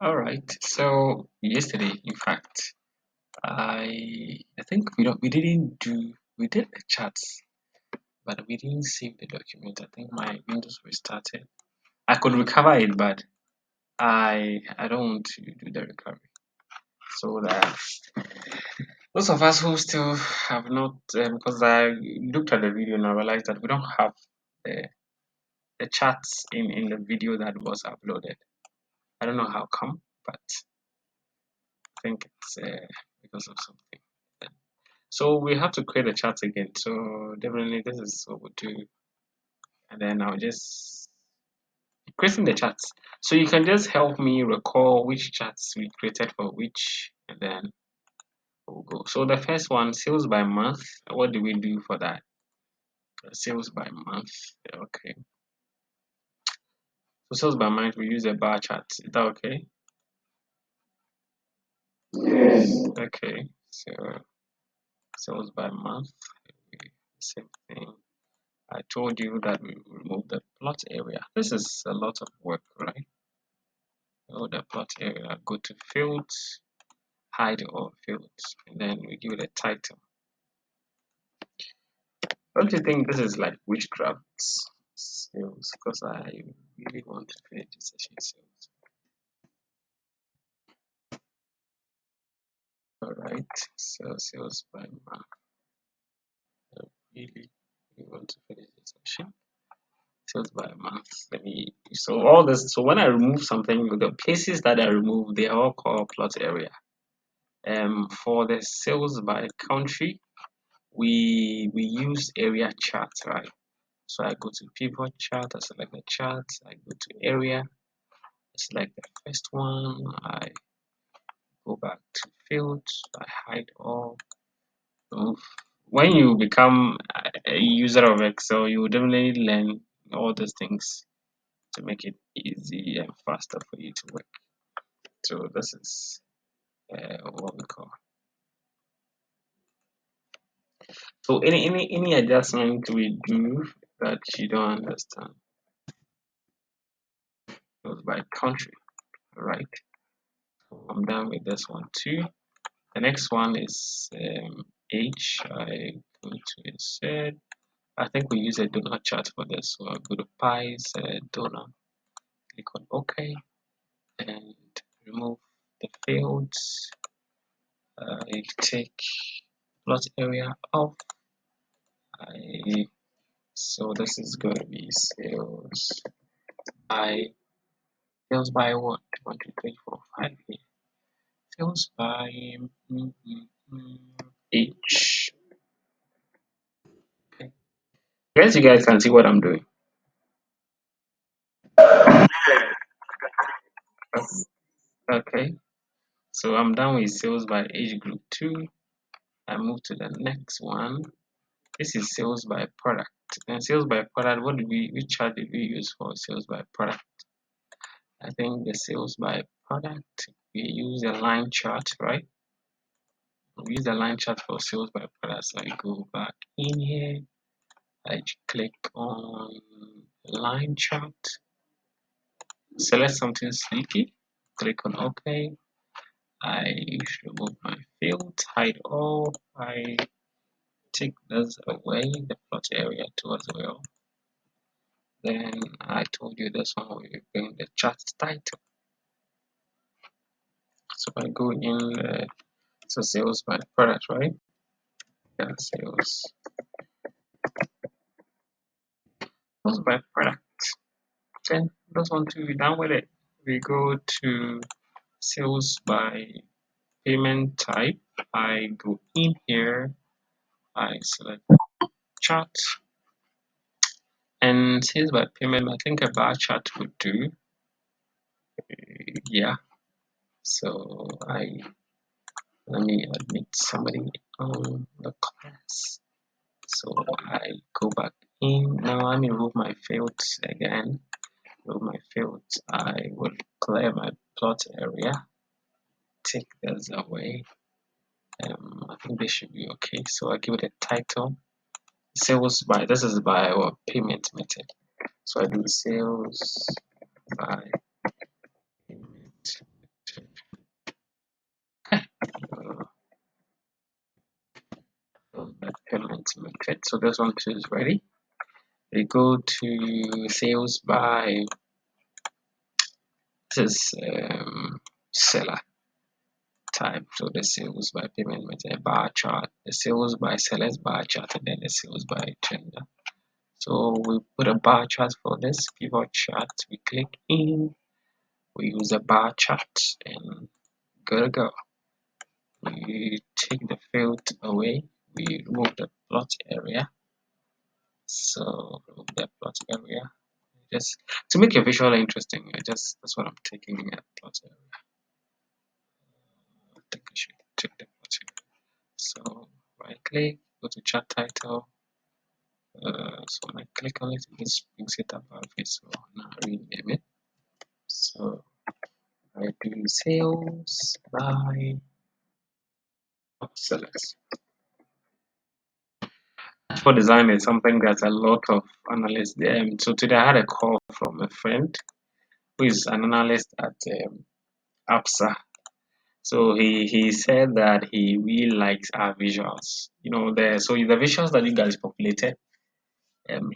All right. So yesterday, in fact, I think we didn't do we did the charts, but we didn't save the document. I think my Windows restarted. I could recover it, but I don't want to do the recovery. So that those of us who still have not, because I looked at the video and I realized that we don't have the the charts in the video that was uploaded. I don't know how come, but I think it's because of something. So we have to create a chart again. So definitely this is what we'll do. And then I'll just creating the charts. So you can just help me recall which charts we created for which, and then we'll go. So the first one, sales by month. What do we do for that? Sales by month. Okay. So sales by month, we use a bar chart. Is that okay? Okay. So sales by month. Same thing. I told you that we remove the plot area. This is a lot of work, right? Oh, the plot area. Go to fields, hide all fields, and then we give it a title. Don't you think this is like witchcraft sales? Because I really want to finish this session sales. Alright, so sales by month. I really, really want to finish this session. Sales by month. Let me so all this so when I remove something, the places that I remove they are all called plot area. For the sales by country, we use area chart, right? So I go to pivot chart, I select the chart, I go to area, I select the first one, I go back to fields, I hide all. So when you become a user of Excel, you will definitely learn all these things to make it easy and faster for you to work. So this is what we call. So any adjustment we do that you don't understand goes by country, right? So I'm done with this one too. The next one is age. I go to insert. I think we use a donor chart for this. So I go to pies, donor, click on OK, and remove the fields. I take plot area off. So this is going to be by sales by what? 1, 2, 3, 4, 5 here. Sales by age. Okay. Guess you guys can see what I'm doing. Okay. So I'm done with sales by age group 2. I move to the next one. This is sales by product. And sales by product, which chart did we use for sales by product? I think the sales by product, we use a line chart, right? We use a line chart for sales by product. So I go back in here, I click on line chart, select something sleepy, click on OK. I remove my fields, hide all. I take this away, the plot area too as well. Then I told you this one will bring the chart title. So I go in, so sales by product, right? Yeah, sales by product. Then this one too, we're done with it. We go to sales by payment type. I go in here, I select chart, and sales by payment. I think a bar chart would do. Yeah. So let me admit somebody on the class. So I go back in. Now let me remove my fields again. Remove my fields. I will clear my plot area. Take this away. I think this should be okay. So I give it a title. Sales by, this is by our payment method. So I do sales by payment selected, so this one too is ready. We go to sales by, this is seller type, so the sales by payment method bar chart, the sales by sellers bar chart, and then the sales by gender. So we put a bar chart for this pivot chart. We click in, we use a bar chart, and go. We take the field away, we remove the plot area. So remove the plot area just to make your visual interesting. That's what I'm taking at plot area. I think I should take the plot area. So right click, go to chart title. So when I click on it, it brings it above it. So now I rename it. So I do sales by sellers. For design is something that a lot of analysts. So today I had a call from a friend who is an analyst at APSA. So he said that he really likes our visuals. The visuals that you guys populated,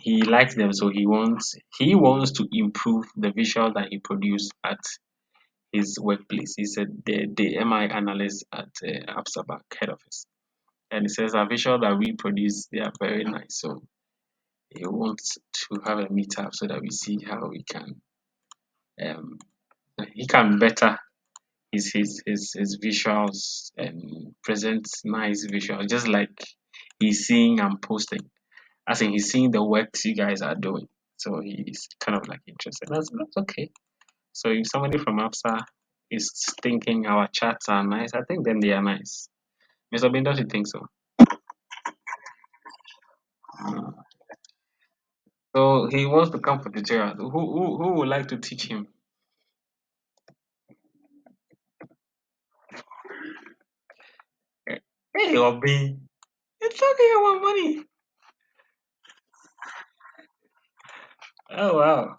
he likes them. So he wants to improve the visual that he produced at his workplace. He said the MI analyst at APSA Bank head office, and he says our visual that we produce, they are very nice. So he wants to have a meetup so that we see how we can um he can better his visuals and present nice visuals, just like he's seeing and posting. As in, he's seeing the works you guys are doing, so he's kind of like interested. That's okay. So if somebody from APSA is thinking our charts are nice, I think then they are nice. Mr. Bin, don't you think so? So he wants to come for tutorial. Who would like to teach him? Hey, Obi, it's okay about money. Oh wow.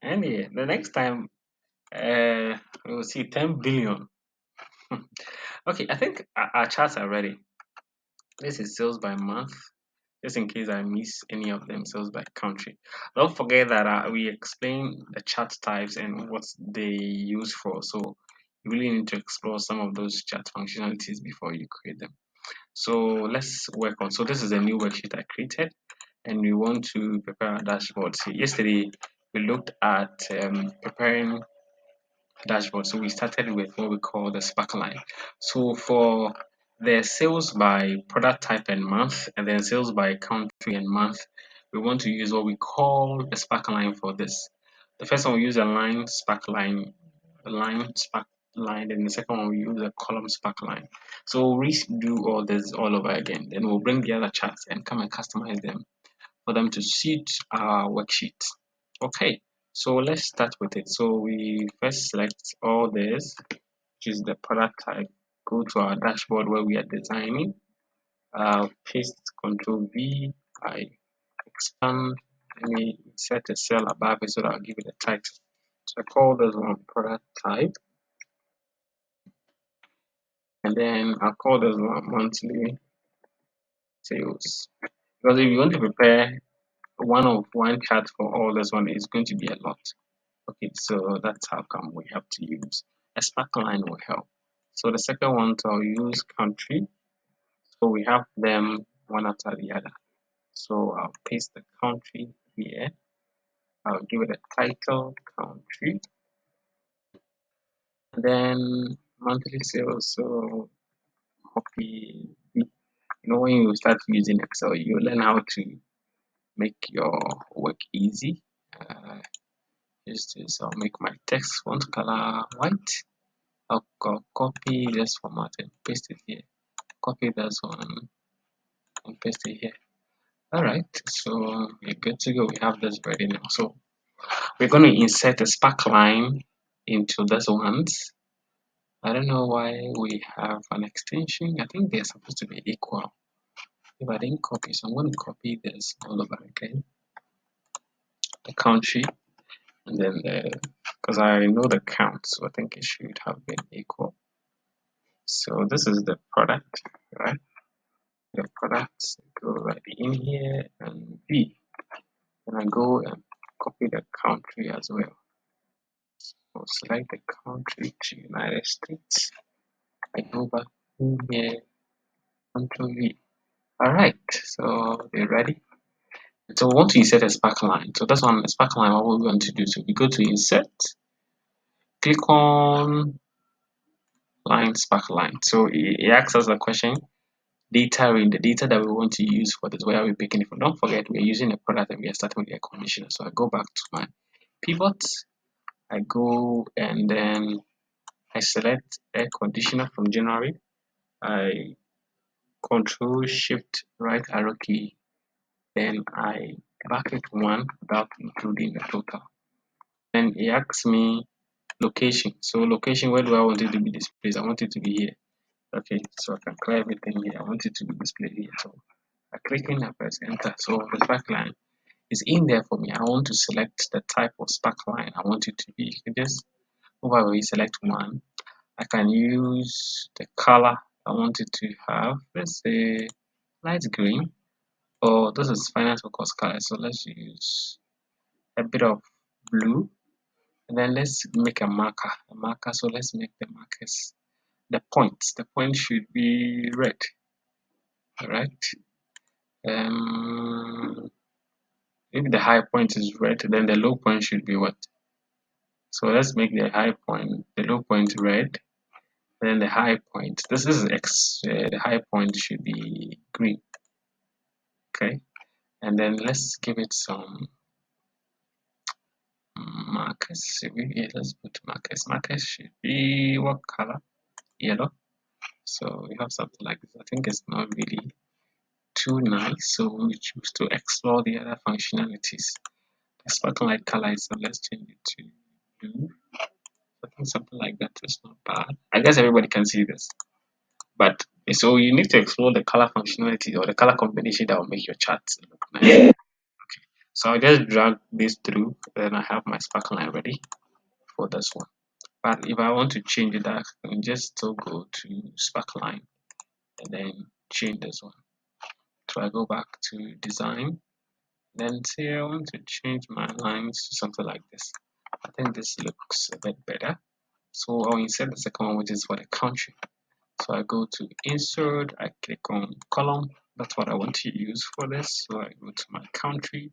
Anyway, the next time we will see 10 billion. Okay, I think our charts are ready. This is sales by month, just in case I miss any of them, sales by country. Don't forget that we explain the chart types and what they use for. So you really need to explore some of those chart functionalities before you create them. So let's work on. So this is a new worksheet I created, and we want to prepare a dashboard. So yesterday we looked at preparing dashboard. So we started with what we call the Sparkline. So for the sales by product type and month, and then sales by country and month, we want to use what we call the Sparkline for this. The first one we use a line Sparkline, a line Sparkline, and the second one we use a column Sparkline. So we'll redo all this all over again. Then we'll bring the other charts and come and customize them for them to suit our worksheet. Okay, so let's start with it. So we first select all this, which is the product type, go to our dashboard where we are designing, paste Control V, I expand, let me set a cell above it so that I'll give it a title. So I call this one product type, and then I'll call this one monthly sales. Because if you want to prepare one chart for all this one, it's going to be a lot. Okay, so that's how come we have to use a sparkline will help. So the second one, so I'll use country. So we have them one after the other. So I'll paste the country here. I'll give it a title, country. And then monthly sales. So copy. When you start using Excel, you learn how to make your work easy. Just this, I'll make my text font color white. I'll copy this format and paste it here. Copy this one and paste it here. Alright, so we're good to go. We have this ready now. So we're going to insert a spark line into this ones. I don't know why we have an extension. I think they're supposed to be equal. If I didn't copy, so I'm going to copy this all over again. The country, and then because I know the count, so I think it should have been equal. So this is the product, right? the products, go right in here and V. And I go and copy the country as well. So select the country to United States. I go back in here, Control V. Alright, so they're ready. So we want to insert a sparkline. So that's one sparkline. What we want to do. So we go to insert, click on line sparkline. So it asks us a question. Data range, the data that we want to use for this, where are we picking it from? Don't forget we're using a product and we are starting with the air conditioner. So I go back to my pivot, I go and then I select air conditioner from January. I control shift right arrow key, then I bracket one without including the total. Then it asks me location. So location, where do I want it to be displayed? I want it to be here. Okay, so I can clear everything here. I want it to be displayed here. So I click in, I press enter. So the sparkline is in there for me. I want to select the type of sparkline I want it to be. You can just over here select one. I can use the color I want it to have. Let's say light green. Or this is finance focus color. So let's use a bit of blue. And then let's make a marker. So let's make the markers. The point should be red. Alright. If the high point is red, then the low point should be what? So let's make the low point red, then the high point. This is X. The high point should be green. Okay, and then let's give it some markers. Let's put markers. Markers should be what color? Yellow. So we have something like this. I think it's not really too nice, so we choose to explore the other functionalities. The spotlight color is, so let's change it to blue. I think something like that is not bad. I guess everybody can see this. But so you need to explore the color functionality or the color combination that will make your chart look nice. So I just drag this through, then I have my sparkline ready for this one. But if I want to change it, I can just still go to sparkline and then change this one. So I go back to design, then say I want to change my lines to something like this. I think this looks a bit better. So I'll insert the second one, which is for the country. So I go to insert, I click on column. That's what I want to use for this. So I go to my country,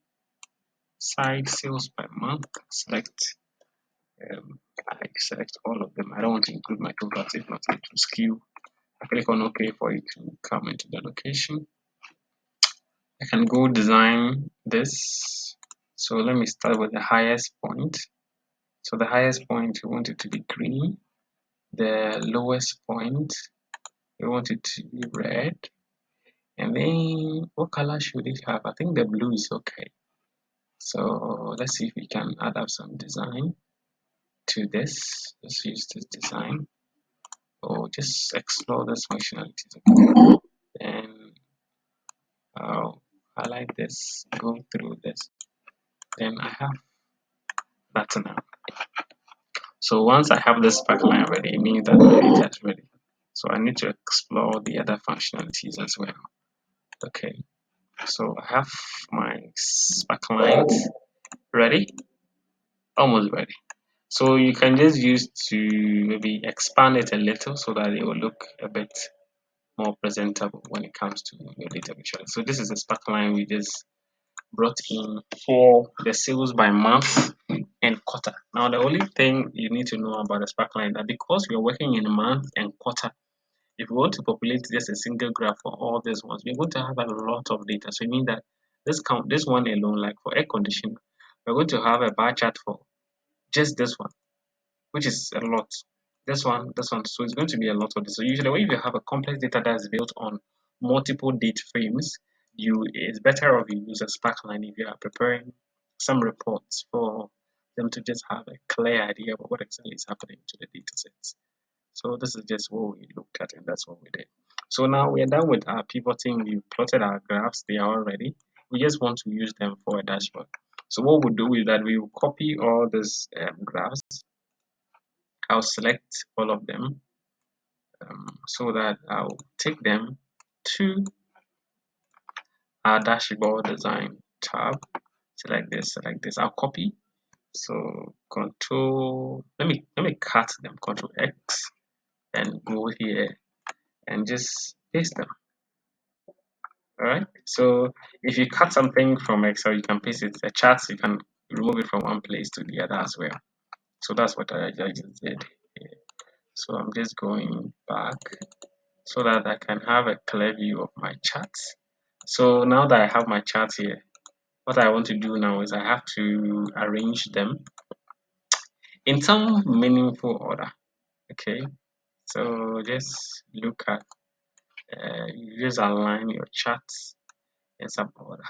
side sales by month, I select all of them. I don't want to include my totals, if not it will skew. I click on OK for it to come into the location. I can go design this. So let me start with the highest point. So the highest point, we want it to be green. The lowest point, we want it to be red. And then what color should it have? I think the blue is okay. So let's see if we can add up some design to this. Let's use this design or just explore this functionality. Okay. Then I'll highlight this, go through this. Then I have that now. So once I have this pipeline ready, it means that the data is ready. So I need to explore the other functionalities as well. Okay. So I have my sparklines ready, almost ready. So you can just use to maybe expand it a little so that it will look a bit more presentable when it comes to your data visual. So this is a sparkline we just brought in for the sales by month and quarter. Now the only thing you need to know about the sparkline is that because we are working in month and quarter, if we want to populate just a single graph for all these ones, we're going to have a lot of data. So it means that this one alone, like for air conditioner, we're going to have a bar chart for just this one, which is a lot. This one. So it's going to be a lot of this. So usually when you have a complex data that is built on multiple date frames, it's better if you use a sparkline if you are preparing some reports for them to just have a clear idea of what exactly is happening to the data sets. So this is just what we looked at and that's what we did. So now we are done with our pivoting. We plotted our graphs, they are all ready. We just want to use them for a dashboard. So what we'll do is that we will copy all these graphs. I'll select all of them so that I'll take them to our dashboard design tab. Select this. I'll copy. So control, let me cut them, control X, and go here and just paste them. Alright, so if you cut something from Excel, you can paste it. The charts, you can remove it from one place to the other as well. So that's what I just did here. So I'm just going back so that I can have a clear view of my charts. So now that I have my charts here, what I want to do now is I have to arrange them in some meaningful order. Okay, so just look at, you just align your charts in some order.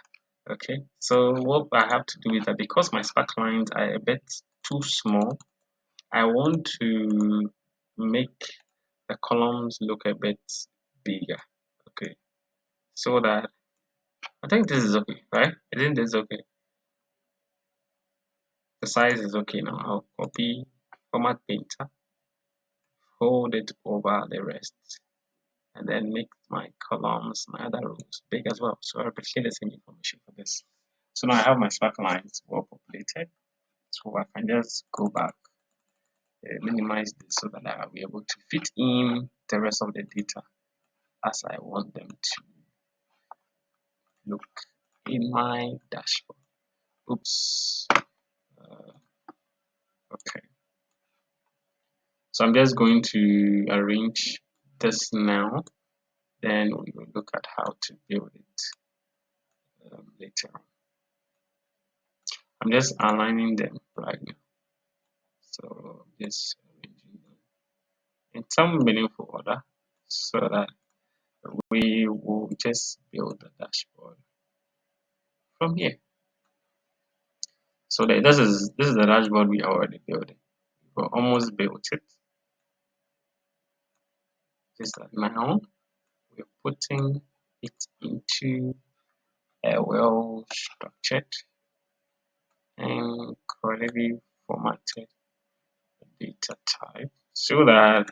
Okay, so what I have to do is that because my sparklines are a bit too small, I want to make the columns look a bit bigger. Okay, so that I think this is okay, right? Isn't this okay? The size is okay now. I'll copy format painter, hold it over the rest, and then make my columns, my other rows big as well. So I replicate the same information for this. So now I have my sparklines well populated. So I can just go back, minimize this so that I'll be able to fit in the rest of the data as I want them to look in my dashboard. Oops. Okay. So I'm just going to arrange this now. Then we will look at how to build it later on. I'm just aligning them right now. So just arranging them in some meaningful order so that we will just build the dashboard from here. So this is the dashboard we are already building. We almost built it. Just that now we're putting it into a well structured and correctly formatted data type so that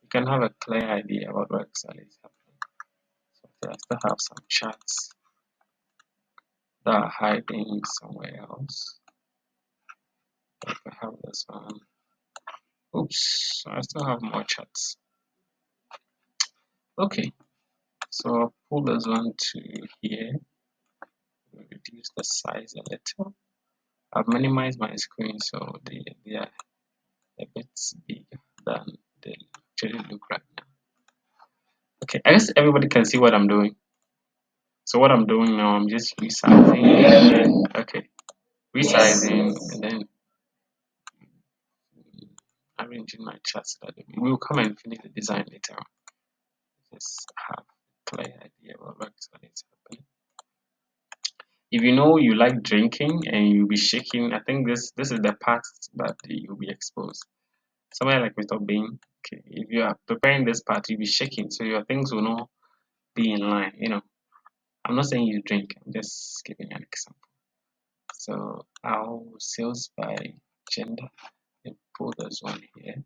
you can have a clear idea about what exactly is happening. So I still have some charts that are hiding somewhere else. If I have this one, oops, I still have more charts. Okay, so I'll pull this one to here, reduce the size a little. I've minimized my screen so they are a bit bigger than they actually look right now. Okay, I guess everybody can see what I'm doing. So what I'm doing now, I'm just resizing. Okay, resizing and then arranging my charts so that we will come and finish the design later on. Just have a clear idea about what is happening. If you know you like drinking and you'll be shaking, I think this is the part that you'll be exposed. Somewhere like Mr. Bean, okay, if you are preparing this part, you'll be shaking, so your things will not be in line. I'm not saying you drink, I'm just giving an example. So I'll sales by gender and put this one here.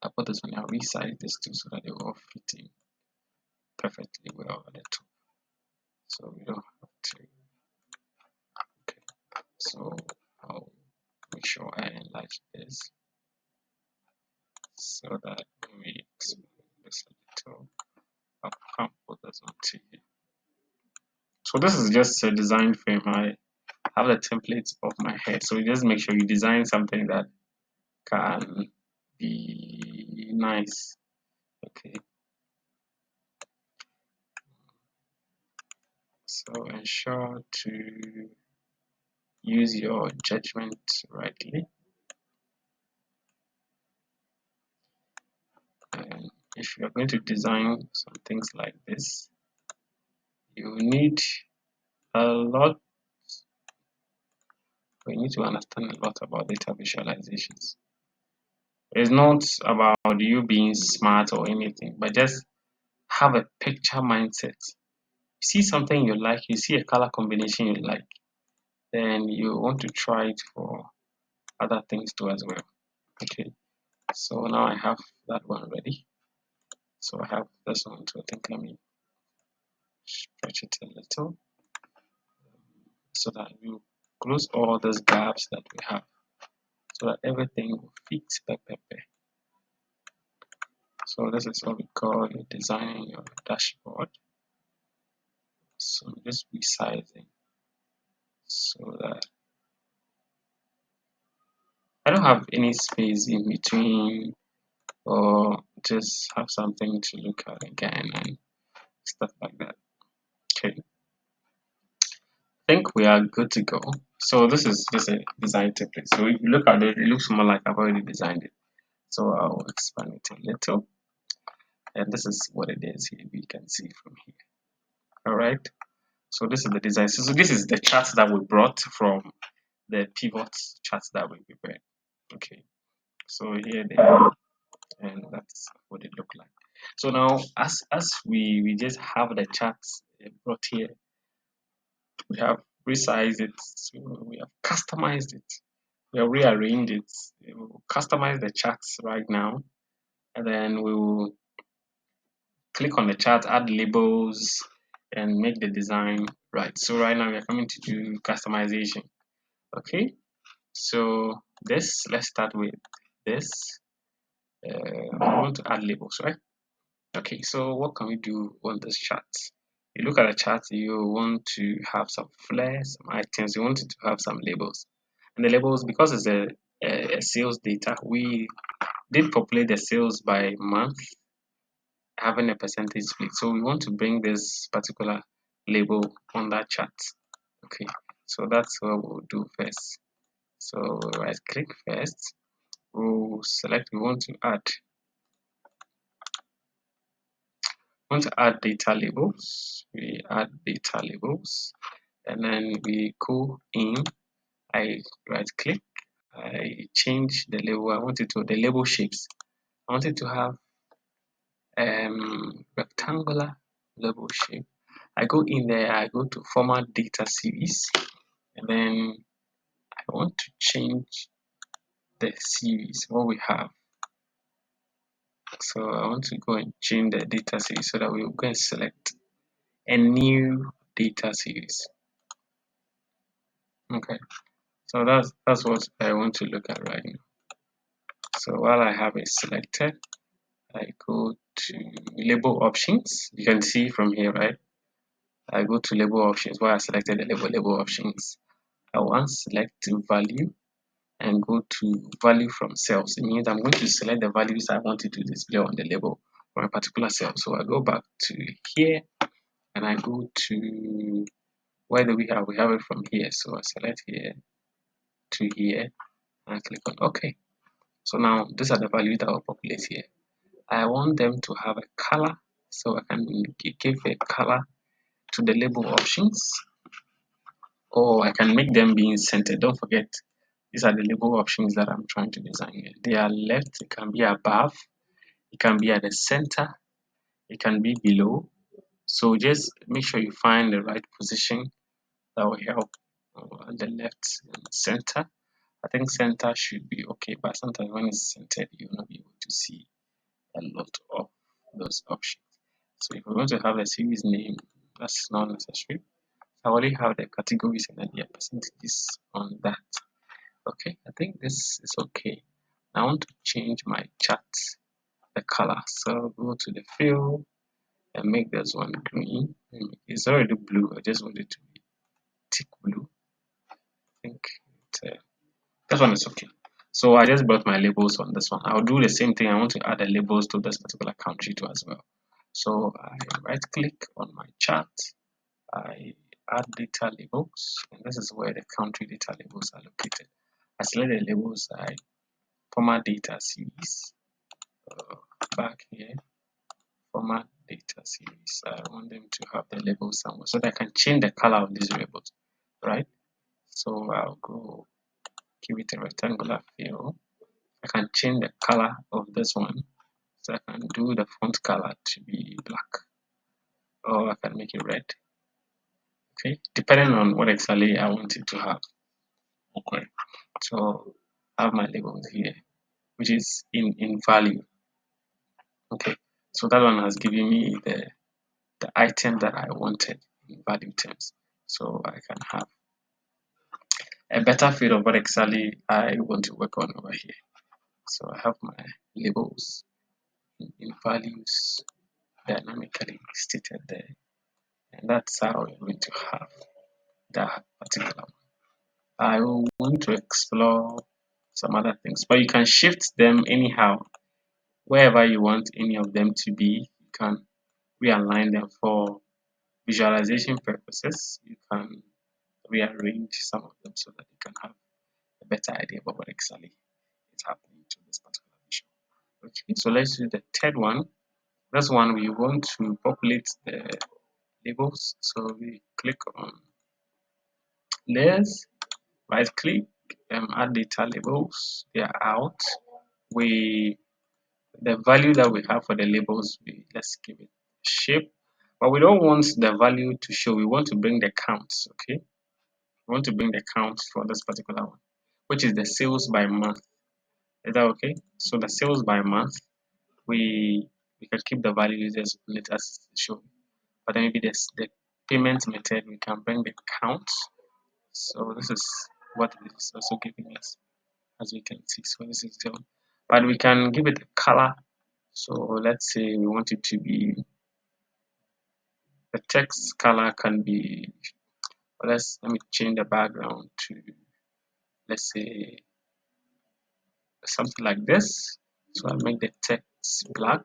I'll put this one, I'll resize this too so that they will all fit in perfectly well at the top. So we don't have to. Okay, so I'll make sure I enlarge this so that when we expand this a little, I can put this one to here. So this is just a design frame. I have the templates of my head. So you just make sure you design something that can be nice. Okay. So ensure to use your judgment rightly. And if you're going to design some things like this, you need a lot, we need to understand a lot about data visualizations. It's not about you being smart or anything, but just have a picture mindset. You see something you like, you see a color combination you like, then you want to try it for other things too as well. Okay, so now I have that one ready. So I have this one too. I think let me stretch it a little so that you close all those gaps that we have so that everything will fit perfectly. So this is what we call designing your dashboard. So just resizing so that I don't have any space in between, or just have something to look at again and stuff like that. Okay, I think we are good to go. So this is just a design template. So if you look at it, it looks more like I've already designed it. So I'll expand it a little, and this is what it is here. We can see from here. All right. So this is the design. So this is the chart that we brought from the pivot charts that we prepared. Okay. So here they are, and that's what it looked like. So now, as we just have the charts brought here, we have resized it, so we have customized it, we have rearranged it. We will customize the charts right now, and then we will click on the chart, add labels, and make the design right. So right now we are coming to do customization. Okay, so this, let's start with this. I want to add labels, right? Okay, so what can we do on this chart? You look at the chart, you want to have some flares, some items, you want it to have some labels. And the labels, because it's a sales data, we did populate the sales by month, having a percentage split. So we want to bring this particular label on that chart. Okay, so that's what we'll do first. So right click first, we'll select, we want to add data labels. We add data labels, and then we go in. I right click, I change the label. I want it to the label shapes. I want it to have rectangular label shape. I go in there, I go to format data series, and then I want to change the series what we have. So I want to go and change the data series so that we will go and select a new data series. Okay, so that's what I want to look at right now. So while I have it selected, I go to label options. You can see from here, right? I go to label options where I selected the label options. I want select value and go to value from cells. It means I'm going to select the values I want it to display on the label for a particular cell. So I go back to here and I go to where do we have? We have it from here. So I select here to here and I click on OK. So now these are the values that will populate here. I want them to have a color, so I can give a color to the label options, or I can make them being centered. Don't forget, these are the label options that I'm trying to design here. They are left, it can be above, it can be at the center, it can be below. So just make sure you find the right position that will help on the left and center. I think center should be okay, but sometimes when it's centered, you'll not be able to see a lot of those options. So if we want to have a series name, that's not necessary. I already have the categories and then the percentages on that. Okay, I think this is okay. I want to change my chart, the color. So go to the fill and make this one green. It's already blue. I just want it to be thick blue. I think this one is okay. So I just brought my labels on this one. I'll do the same thing. I want to add the labels to this particular country too as well. So I right click on my chart. I add data labels, and this is where the country data labels are located. I select the labels, I format data series, back here, format data series. I want them to have the labels somewhere so that I can change the color of these labels, right? So I'll go give it a rectangular fill. I can change the color of this one, so I can do the font color to be black, or I can make it red. Okay, depending on what exactly I want it to have. Okay, so I have my labels here, which is in value. Okay, so that one has given me the item that I wanted in value terms. So I can have a better feel of what exactly I want to work on over here. So I have my labels in values dynamically stated there, and that's how we're going to have that particular one. I will want to explore some other things, but you can shift them anyhow. Wherever you want any of them to be, you can realign them for visualization purposes. You can rearrange some of them so that you can have a better idea about what exactly is happening to this particular visual. Okay, so let's do the third one. This one we want to populate the labels. So we click on layers, right click, add data labels. They are out. We the value that we have for the labels, let's give it shape, but we don't want the value to show. We want to bring the counts. Okay, we want to bring the count for this particular one, which is the sales by month. Is that okay? So the sales by month, we can keep the values as let us show, but then maybe this the payment method we can bring the count. So this is what it is also giving us, as we can see. So this is the one, but we can give it a color. So let's say we want it to be the text color can be, let me change the background to, let's say, something like this. So I'll make the text black.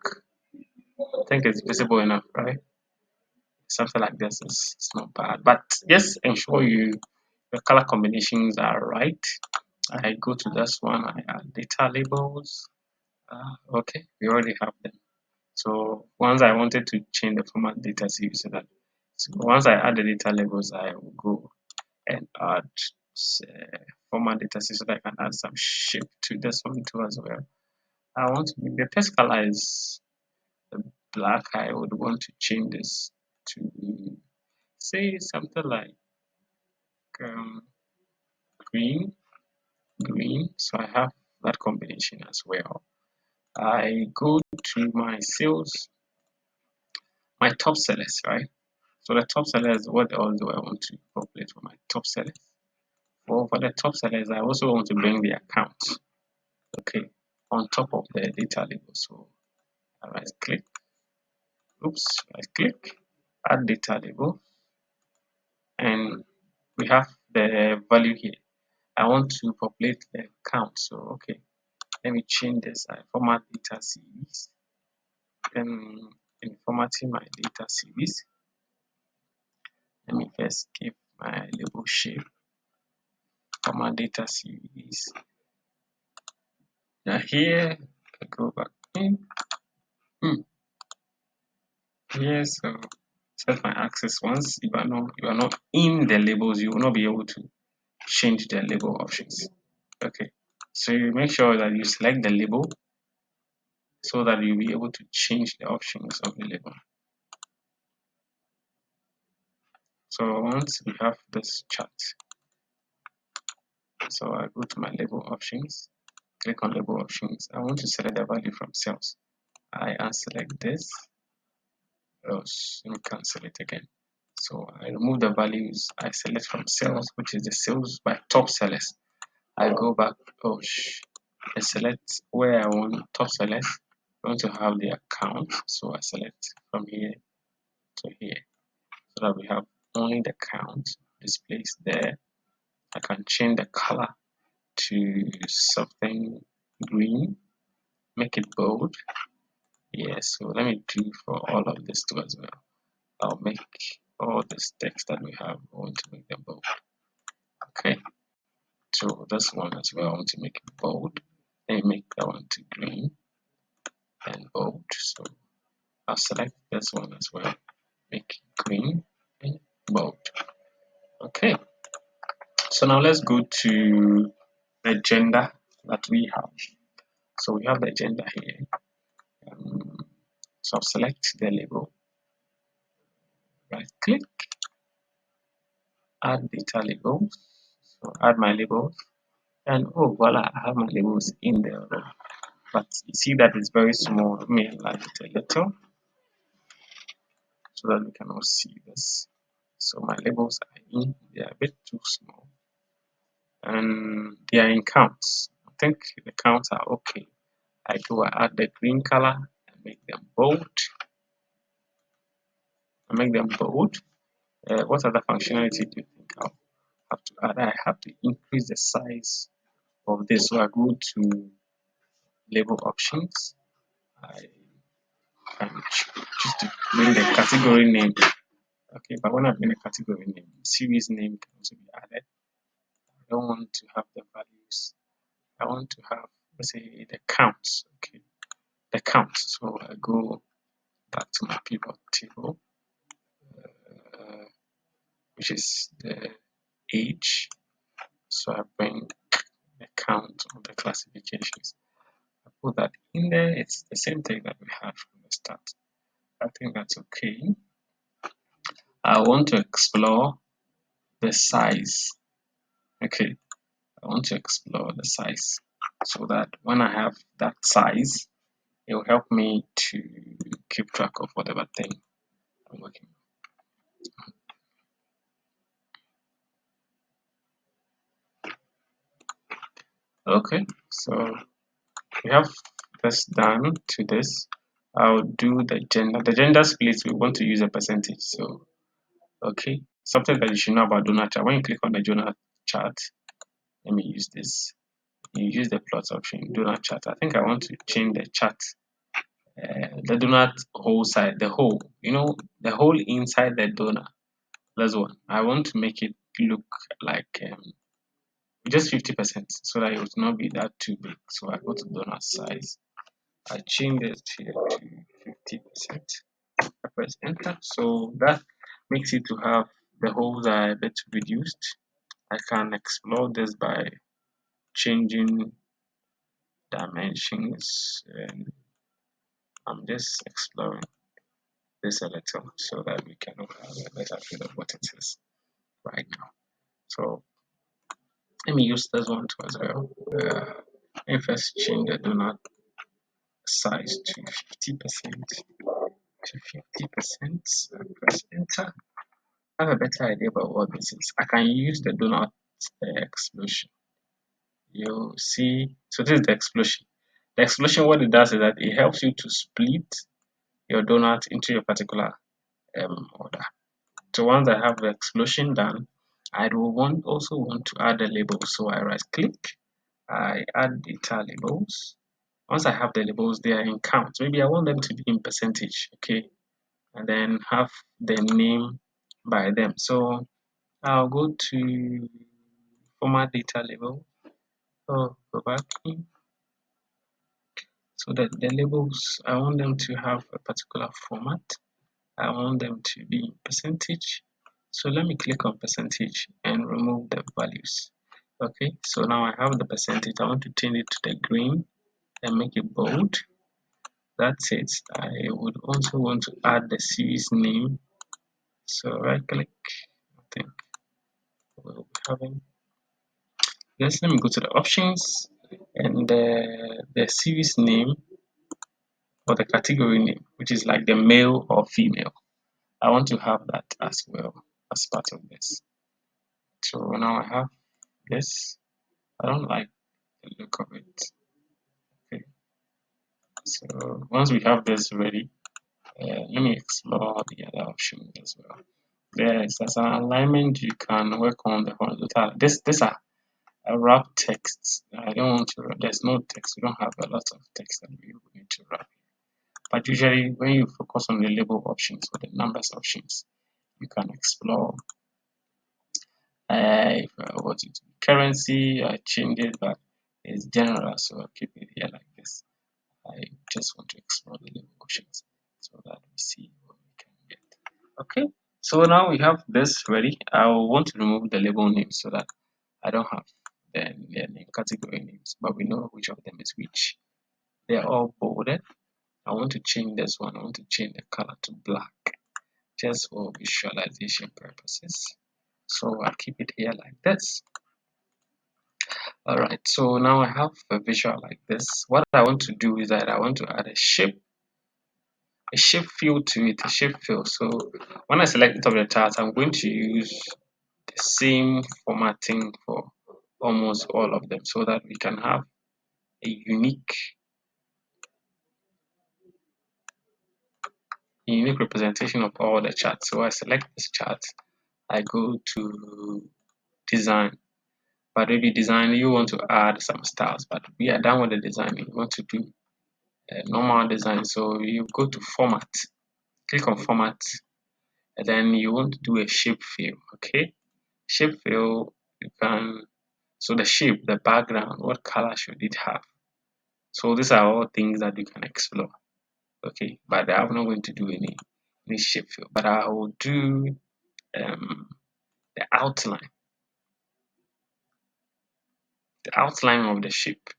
I think it's visible enough, right? Something like this is it's not bad, but just ensure your color combinations are right. I go to this one, I add data labels. Okay, we already have them. So once I wanted to change the format data series, so once I add the data labels, I will go and add format data series so that I can add some shape to this one too as well. I want to make the text color is black. I would want to change this to say something like um, green, green. So I have that combination as well. I go to my sales, my top sellers, right? So the top sellers, what else do I want to populate for my top sellers? For the top sellers, I also want to bring the account, okay, on top of the data label. So I right click, right click, add data label, and we have the value here. I want to populate the count. So okay, let me change this. I format data series. Then in formatting my data series, let me first give my label shape. Format data series. Now here, I go back in. Here, so set my axis. Once you are not in the labels, you will not be able to change the label options. Okay, so you make sure that you select the label so that you'll be able to change the options of the label. So once we have this chart, so I go to my label options, click on label options. I want to select the value from sales. I unselect this, else let me cancel it again. So I remove the values, I select from sales, which is the sales by top sellers. I go back, I select where I want top sellers. I want to have the account, so I select from here to here so that we have only the count displays there. I can change the color to something green, make it bold. Yes, so let me do for all of this too as well. I'll make all this text that we have, I want to make them bold. Okay, so this one as well, I want to make it bold. Let me make that one to green and bold. So I'll select this one as well, make it green and bold. Okay, so now let's go to the agenda that we have. So we have the agenda here. So I'll select the label, right click, add data labels. So add my labels, and oh voila, I have my labels in there already. But you see that it's very small. Let me enlarge it a little so that we can all see this. So my labels are in, they are a bit too small, and they are in counts. I think the counts are okay. I go add the green color and make them bold. What other functionality do you think I'll have to add? I have to increase the size of this. So I go to label options. I can choose to bring the category name. Okay, but when I bring the category name, series name can also be added. I don't want to have the values. I want to have, let's say, the counts. Okay, the count. So I go back to my pivot table, uh, which is the age. So I bring the count of the classifications. I put that in there. It's the same thing that we had from the start. I think that's okay. I want to explore the size. Okay, I want to explore the size so that when I have that size, it will help me to keep track of whatever thing I'm working on. Okay, so we have this done to this. I'll do the gender. The gender split, we want to use a percentage. So, okay, something that you should know about donut chart. When you click on the donut chart, let me use this. You use the plot option, donut chart. I think I want to change the chart, the donut whole side, the whole, the whole inside the donut. That's one. I want to make it look like just 50% so that it would not be that too big. So I go to donut size. I change it here to 50%. I press enter. So that makes it to have the holes are a bit reduced. I can explore this by changing dimensions, and I'm just exploring this a little so that we can have a better feel of what it is right now. So let me use this one too as well. Let me first change the donut size to 50%. To 50%. Press enter. I have a better idea about what this is. I can use the donut explosion. You see, so this is the explosion. The explosion, what it does is that it helps you to split your donut into your particular order. So once I have the explosion done, I will also want to add a label. So I right click, I add data labels. Once I have the labels, they are in count. Maybe I want them to be in percentage, okay, and then have the name by them. So I'll go to format data label. Oh, go back in. So that the labels, I want them to have a particular format. I want them to be in percentage. So let me click on percentage and remove the values. Okay, so now I have the percentage. I want to change it to the green and make it bold. That's it. I would also want to add the series name. So right click, I think we'll be having this. Let me go to the options and the series name or the category name, which is like the male or female. I want to have that as well as part of this. So now I have this. I don't like the look of it. Okay. So once we have this ready, let me explore the other options as well. There's an alignment you can work on the horizontal. These are wrap texts. I don't want to. There's no text. We don't have a lot of text that we need to wrap. But usually, when you focus on the label options or the numbers options, you can explore if I want it to be currency, I change it, but it's general, so I'll keep it here like this. I just want to explore the label options so that we see what we can get. Okay, so now we have this ready. I want to remove the label name so that I don't have the name category names, but we know which of them is which. They're all bolded. I want to change this one. I want to change the color to black just for visualization purposes. So I'll keep it here like this. Alright, so now I have a visual like this. What I want to do is that I want to add a shape a shape fill to it, a shape fill. So when I select it of the chart, I'm going to use the same formatting for almost all of them so that we can have a unique representation of all the charts. So I select this chart, I go to design. But maybe design, you want to add some styles, but we are done with the design. You want to do a normal design, so you go to format, click on format, and then you want to do a shape fill. Okay, shape fill, you can, so the shape, the background, what color should it have? So these are all things that you can explore. Okay, but I'm not going to do any shape fill, but I will do the outline of the shape.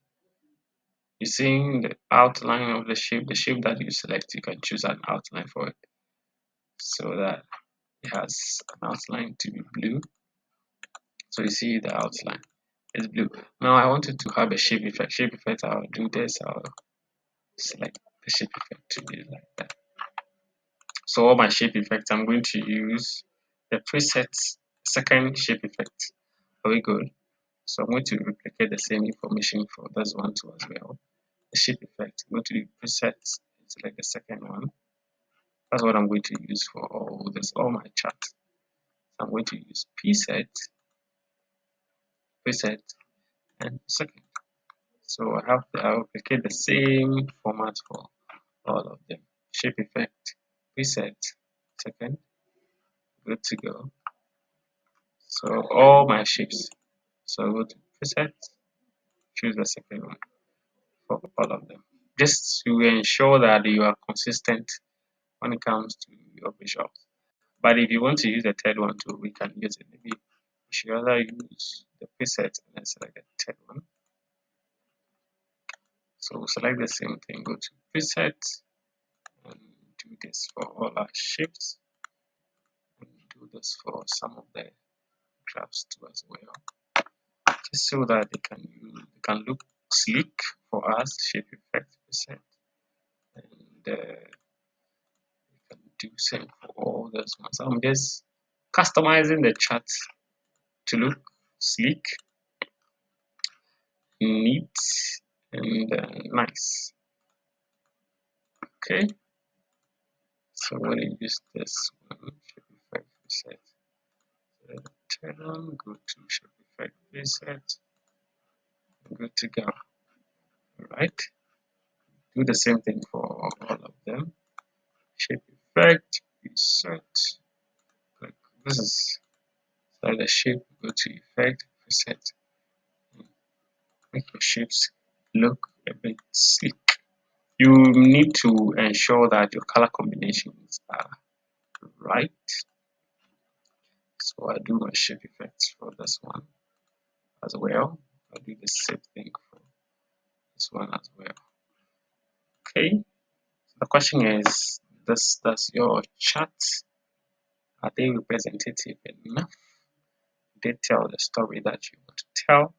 You see the outline of the shape that you select, you can choose an outline for it so that it has an outline to be blue. So you see the outline is blue. Now I wanted to have a shape effect. Shape effect, I'll do this, I'll select the shape effect to be like that. So all my shape effects, I'm going to use the preset second shape effect. Very good. So I'm going to replicate the same information for this one too as well. The shape effect, I'm going to do presets, select the second one. That's what I'm going to use for all my charts. So I'm going to use preset, and second. So I'll replicate the same format for all of them. Shape effect, preset, second, good to go. So all my shapes. So I'll go to preset, choose the second one for all of them. Just to ensure that you are consistent when it comes to your visuals. But if you want to use the third one too, we can use it. Maybe we should rather use the preset and then select the third one. So we'll select the same thing, go to preset and do this for all our shapes and do this for some of the graphs too as well. Just so that they can look sleek for us, shape effect preset. And we can do same for all those ones. I'm just customizing the chart to look sleek, neat, and nice. Okay, so I'm going to use this one, shape effect preset. Turn on, go to shape effect preset, good to go. Alright, do the same thing for all of them. Shape effect preset. Click. This is like the shape, go to effect preset. Make your shapes look a bit sleek. You need to ensure that your color combinations are right. So I do my shape effects for this one as well. I'll do the same thing for this one as well. Okay. So the question is, does your chart, are they representative enough? They tell the story that you want to tell,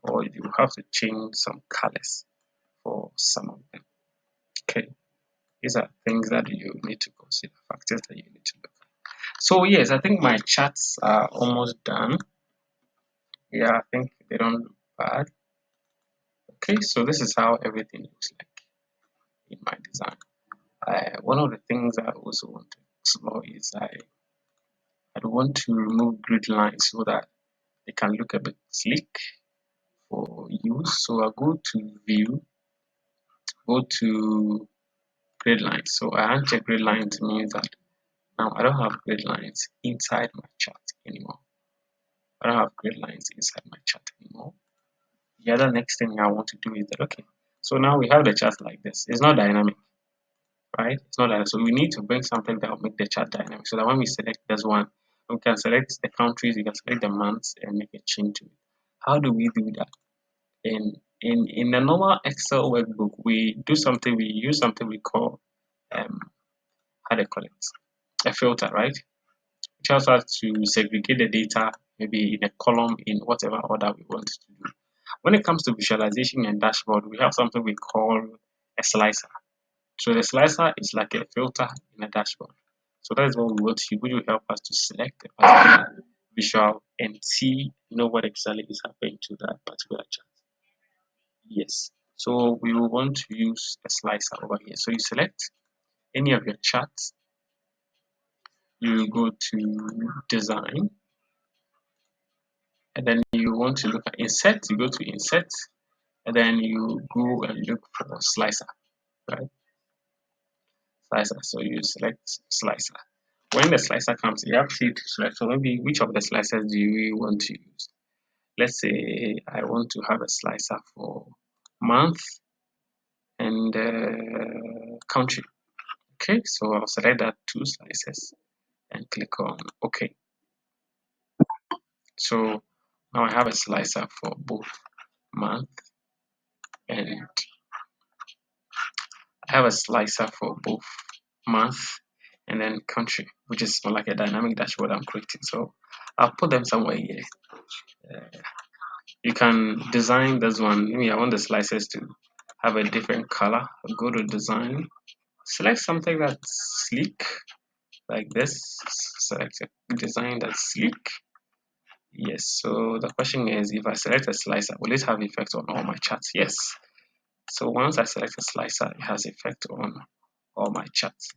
or you have to change some colors for some of them. Okay. These are things that you need to consider, factors that you need to look at. So yes, I think my charts are almost done. Yeah, I think they don't look bad. Okay, so this is how everything looks like in my design. One of the things I also want to explore is I want to remove grid lines so that they can look a bit sleek for use. So I go to view, go to grid lines. So I uncheck grid lines means that now I don't have grid lines inside my chart anymore. I don't have grid lines inside my chart anymore. The other next thing I want to do is that, okay, so now we have the chart like this. It's not dynamic, right? It's not dynamic. So we need to bring something that will make the chart dynamic. So that when we select this one, we can select the countries, we can select the months and make a change to it. How do we do that? In a normal Excel workbook, we use something we call how do you call it? A filter, right? Which helps us to segregate the data maybe in a column in whatever order we want to do. When it comes to visualization and dashboard, we have something we call a slicer So the slicer is like a filter in a dashboard. So that is what we want to use, which will help us to select a particular visual and see, know what exactly is happening to that particular chart. Yes. So we will want to use a slicer over here. So you select any of your charts, you go to design, and then you want to look at insert, you go to insert, and then you go and look for slicer, right? Slicer. So you select slicer. When the slicer comes, you have to select. So maybe which of the slicers do you want to use? Let's say I want to have a slicer for month and country. Okay, so I'll select that two slices and click on OK. So now I have a slicer for both month and I have a slicer for both month and then country, which is more like a dynamic dashboard I'm creating. So I'll put them somewhere here. You can design this one. Maybe I want the slices to have a different color. I'll go to design, select something that's sleek like this. Select a design that's sleek. Yes, so the question is, if I select a slicer, will it have effect on all my charts? Yes. So once I select a slicer, it has effect on all my charts.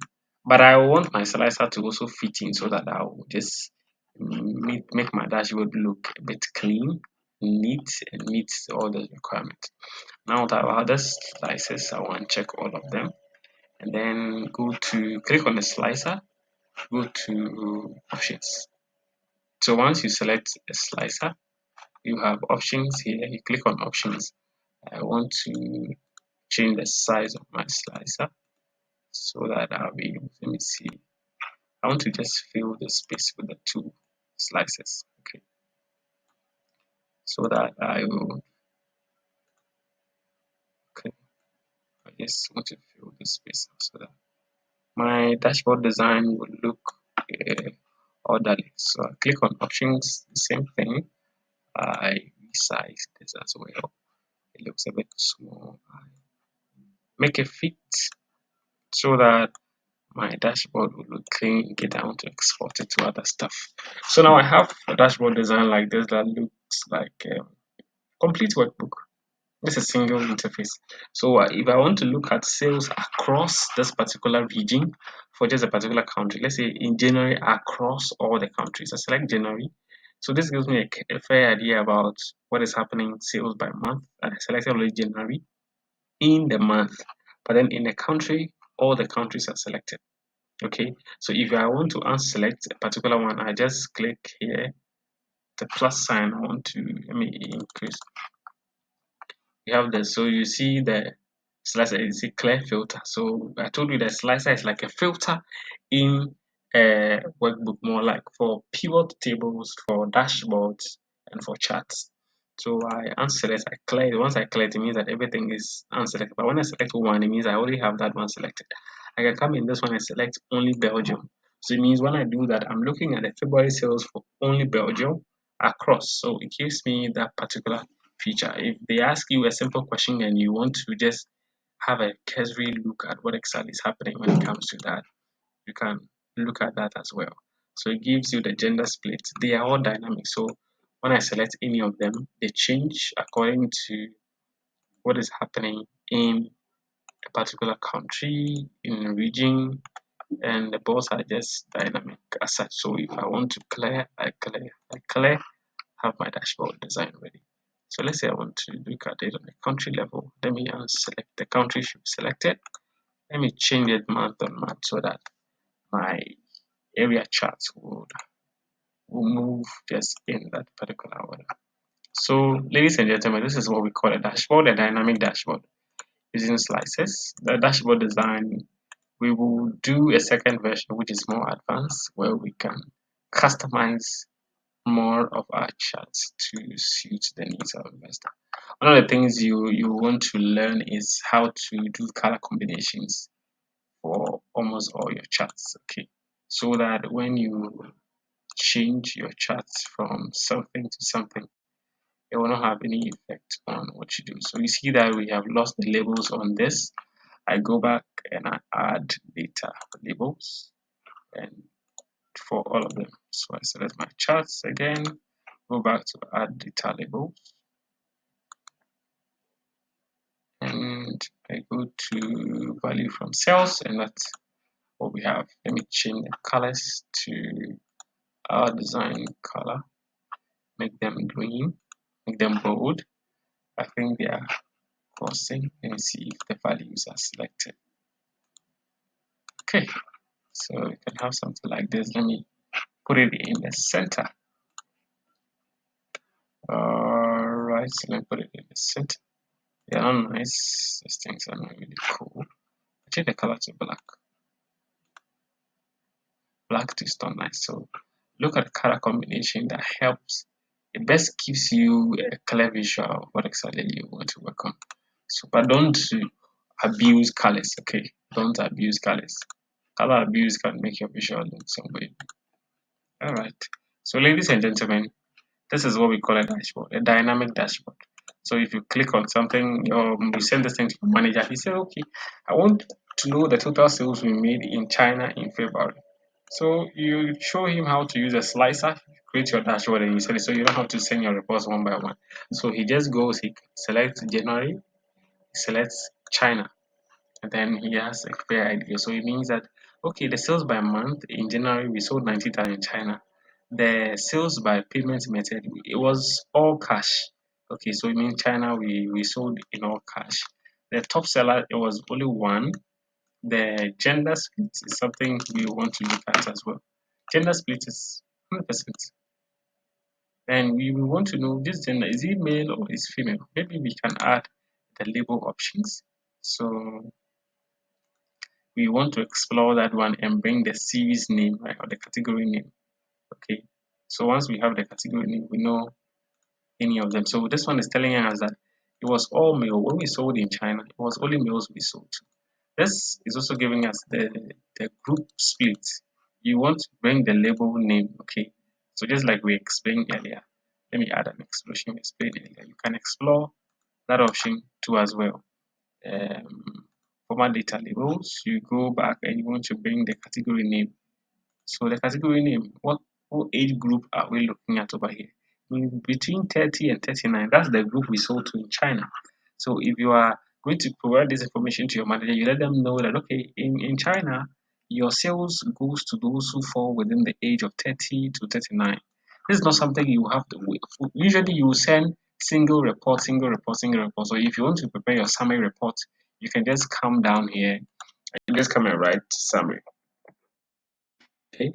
But I want my slicer to also fit in so that I will just make my dashboard look a bit clean, neat, and meet all the requirements. Now that I have the slices, I want to check all of them and then go to click on the slicer, go to options. So once you select a slicer, you have options here. You click on options. I want to change the size of my slicer so that I'll be able, let me see. I want to just fill the space with the two slices. Okay. So that I will, okay, I just want to fill the space so that my dashboard design will look orderly. So I click on options, the same thing. I resize this as well. It looks a bit small. I make it fit so that my dashboard will look clean. Get down to export it to other stuff. So now I have a dashboard design like this that looks like a complete workbook. It's a single interface. So if I want to look at sales across this particular region for just a particular country, let's say in January across all the countries, I select January. So this gives me a fair idea about what is happening sales by month. And I selected only January in the month, but then in the country, all the countries are selected. Okay, so if I want to unselect a particular one, I just click here, the plus sign. I want to let me increase. You have this, so you see the slicer is a clear filter. So I told you that slicer is like a filter in a workbook, more like for pivot tables, for dashboards, and for charts. So I unselect, I clear it. Once I clear it, it means that everything is unselected. But when I select one, it means I already have that one selected. I can come in this one and select only Belgium. So it means when I do that, I'm looking at the February sales for only Belgium across. So it gives me that particular feature. If they ask you a simple question and you want to just have a cursory look at what exactly is happening when it comes to that, you can look at that as well. So it gives you the gender split. They are all dynamic. So when I select any of them, they change according to what is happening in a particular country, in a region, and the balls are just dynamic as such. So if I want to clear, I clear, I clear, have my dashboard design ready. So let's say I want to look at it on a country level. Let me unselect the country should be selected. Let me change it month on month so that my area charts will move just in that particular order. So ladies and gentlemen, this is what we call a dashboard, a dynamic dashboard using slices. The dashboard design, we will do a second version which is more advanced where we can customize more of our charts to suit the needs of investor. One of the things you want to learn is how to do color combinations for almost all your charts. Okay, so that when you change your charts from something to something, it will not have any effect on what you do. So you see that we have lost the labels on this. I go back and I add data labels and for all of them. So I select my charts again, go back to add data labels, and I go to value from cells, and that's what we have. Let me change the colors to our design color, make them green, make them bold. I think they are crossing. Let me see if the values are selected. Okay, so you can have something like this. Let me put it in the center. Alright, so let me put it in the center. They are not nice. These things are not really cool. I change the color to black. Black is not nice. So look at the color combination that helps. It best gives you a clear visual of what exactly you want to work on. So, but don't abuse colors. Okay, don't abuse colors. Color abuse can make your visual look some way. All right. So, ladies and gentlemen, this is what we call a dashboard, a dynamic dashboard. So if you click on something, you send this thing to your manager, he said, okay, I want to know the total sales we made in China in February. So you show him how to use a slicer, create your dashboard, and you send it. So you don't have to send your reports one by one. So he just goes, he selects January, he selects China, and then he has a fair idea. So it means that okay, the sales by month in January we sold 90,000 in China. The sales by payment method it was all cash. Okay, so it means China we sold in all cash. The top seller it was only one. The gender split is something we want to look at as well. Gender split is 100%. And we will want to know this gender is it male or is female. Maybe we can add the label options. So we want to explore that one and bring the series name, right, or the category name. Okay, so once we have the category name, we know any of them. So this one is telling us that it was all male. When we sold in China, it was only males we sold to. This is also giving us the group split. You want to bring the label name, okay? So just like we explained earlier, let me add an explosion we explained earlier. You can explore that option too as well. Format data labels, you go back and you want to bring the category name. So the category name, what age group are we looking at over here? Between 30 and 39, that's the group we sold to in China. So if you are going to provide this information to your manager, you let them know that okay, in China, your sales goes to those who fall within the age of 30 to 39. This is not something you have to wait for. Usually you send single report, single report, single report. So if you want to prepare your summary report, you can just come down here and just come and write summary. Okay,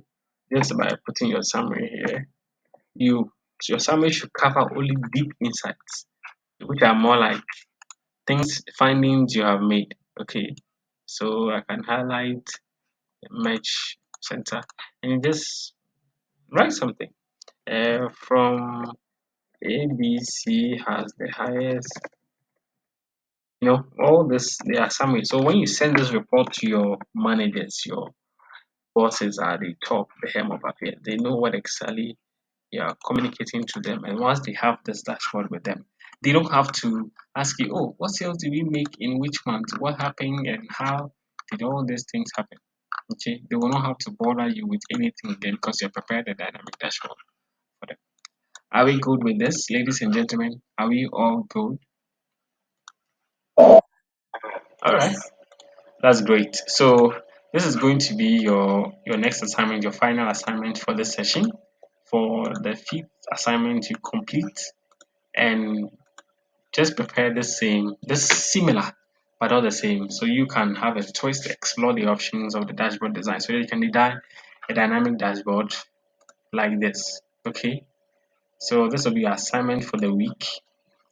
just by putting your summary here, your summary should cover only deep insights, which are more like things findings you have made. Okay, so I can highlight the merge center and just write something. From ABC has the highest, all this they are summary. So when you send this report to your managers, your bosses are the top, the hem of affair. They know what exactly you are communicating to them, and once they have this dashboard with them, they don't have to ask you, oh, what sales did we make in which month, what happened, and how did all these things happen. Okay, they will not have to bother you with anything then because you prepared a dynamic dashboard for them. Are we good with this, ladies and gentlemen? Are we all good? All right, that's great. So this is going to be your next assignment, your final assignment for this session. For the fifth assignment you complete, and just prepare this similar, but not the same. So you can have a choice to explore the options of the dashboard design. So you can design a dynamic dashboard like this. Okay. So this will be your assignment for the week.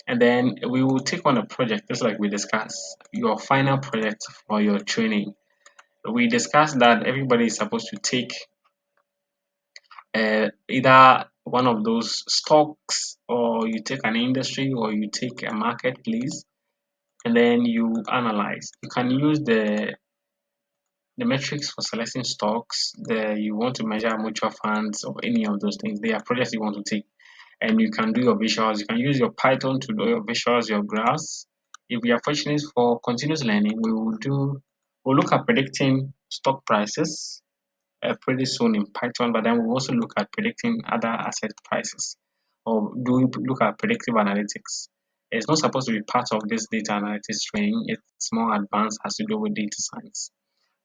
And then we will take on a project, just like we discussed, your final project for your training. We discussed that everybody is supposed to take either one of those stocks, or you take an industry, or you take a marketplace, and then you analyze. You can use the metrics for selecting stocks. You want to measure mutual funds or any of those things. They are projects you want to take, and you can do your visuals. You can use your Python to do your visuals, your graphs, If we are fortunate for continuous learning, we'll look at predicting stock prices pretty soon in Python, but then we'll also look at predicting other asset prices or do we look at predictive analytics. It's not supposed to be part of this data analytics training. It's more advanced, has to do with data science.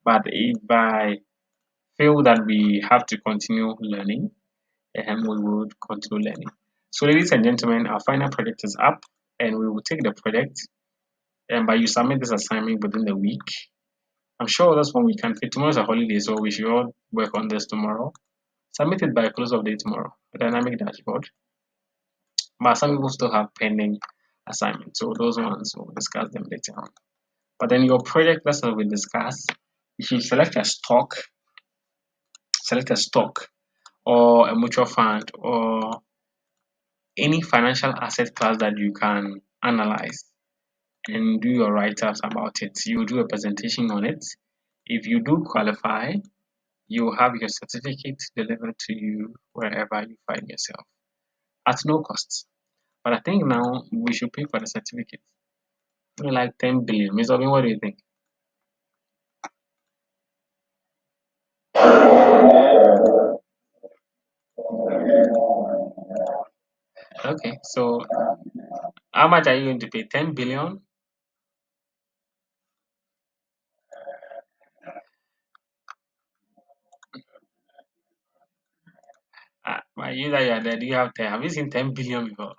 But if I feel that we have to continue learning, we would continue learning. So, ladies and gentlemen, our final project is up, and we will take the project. And by you submit this assignment within the week, I'm sure that's one we can fit. Tomorrow's a holiday, so we should all work on this tomorrow. Submit it by close of day tomorrow. A dynamic dashboard. But some people still have pending assignments, so those ones we'll discuss them later on. But then your project, that's what we discuss. You should select a stock or a mutual fund or any financial asset class that you can analyze and do your write-ups about it. You do a presentation on it. If you do qualify, you have your certificate delivered to you wherever you find yourself at no cost. But I think now we should pay for the certificate. Maybe like 10 billion. Mr. Obin, what do you think? Okay, so how much are you going to pay? 10 billion? You that you are there, do you have 10? Have you seen 10 billion before?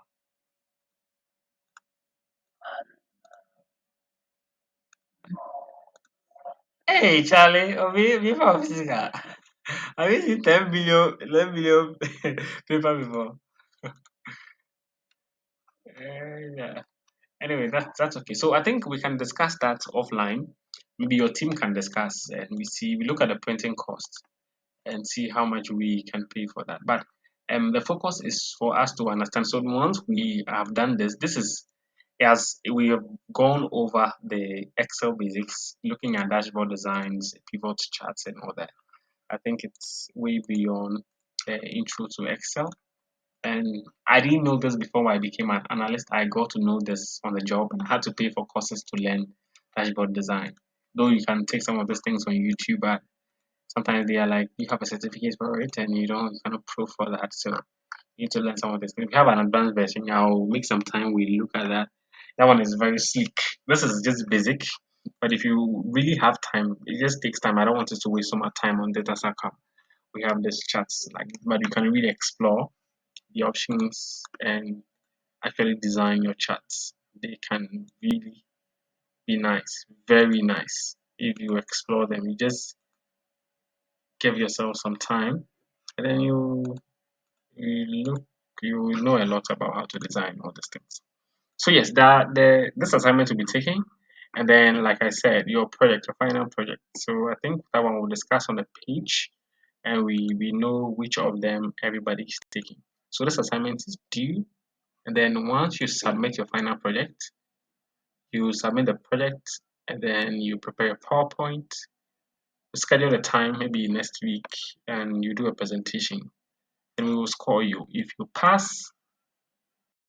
Hey, Charlie, before physical. Have you seen 10 billion paper before? Yeah. Anyway, that's okay. So I think we can discuss that offline. Maybe your team can discuss and we look at the printing cost and see how much we can pay for that. But the focus is for us to understand. So once we have done this, this is as we have gone over the Excel basics, looking at dashboard designs, pivot charts, and all that. I think it's way beyond intro to Excel. And I didn't know this before I became an analyst. I got to know this on the job and I had to pay for courses to learn dashboard design. Though you can take some of these things on YouTube, but sometimes they are like you have a certificate for it and you cannot prove for that. So you need to learn some of this. If you have an advanced version, I'll make some time we look at that. That one is very sleek. This is just basic. But if you really have time, it just takes time. I don't want us to waste so much time on data circle. We have this charts like but you can really explore the options and actually design your charts. They can really be nice, very nice. If you explore them, you just give yourself some time and then you look you will know a lot about how to design all these things. So yes, this assignment will be taken and then like I said, your project, your final project. So I think that one we'll discuss on the page and we know which of them everybody is taking. So this assignment is due. And then once you submit your final project, you submit the project and then you prepare a PowerPoint, schedule a time, maybe next week, and you do a presentation. And we will score you. If you pass,